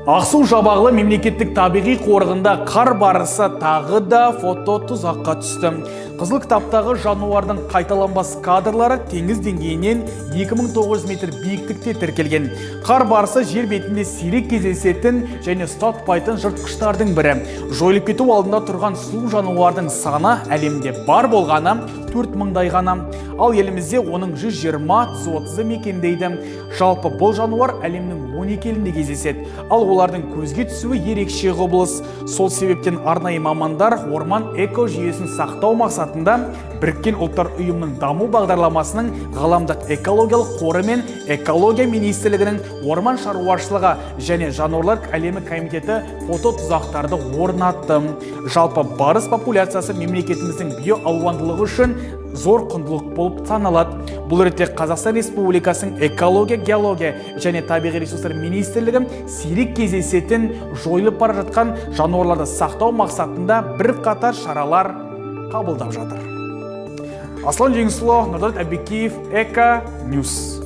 Ақсу Жабағылы мемлекеттік табиғи қорығында қар барысы тағы да фото тұзаққа түсті. Қызыл кітаптағы жануардың қайталанбас кадрлары теңіз деңгейінен 2900 метр биіктікте тіркелген. Қар барысы жер бетінде сирек кездесетін және ұстатпайтын жыртқыштардың бірі. Жойылып кету алдында тұрған сұлу жануардың саны әлемде бар болғаны 4000-дай ғана. Ал елімізде оның 120-130 мекендейді. Жалпы бұл жануар әлемнің 12 елінде кездеседі. Ал олардың көзге түсуі ерекше құбылыс. Сол себептен арнайы мамандар орман эко жүйесін сақтау мақсатында Біріккен ұлттар ұйымының даму бағдарламасының ғаламдық экологиялық қоры мен экология министрлігінің орман шаруашылығы және жануарлар әлемі комитеті фото тұзақтарды орнатты. Жалпы барыс популяциясы мемлекетіміздің биоалуандылығы үшін зор құндылық болып саналады. Бұл ретте Қазақстан Республикасының экология, геология және табиғи ресурстар министрлігі сирек кездесетін жойылып бара жатқан жануарларды сақтау мақсатында бірқатар шаралар қабылдап жатыр. Аслан Жеңісұлы, Нұрдәулет Әбекеев, Эко Ньюс.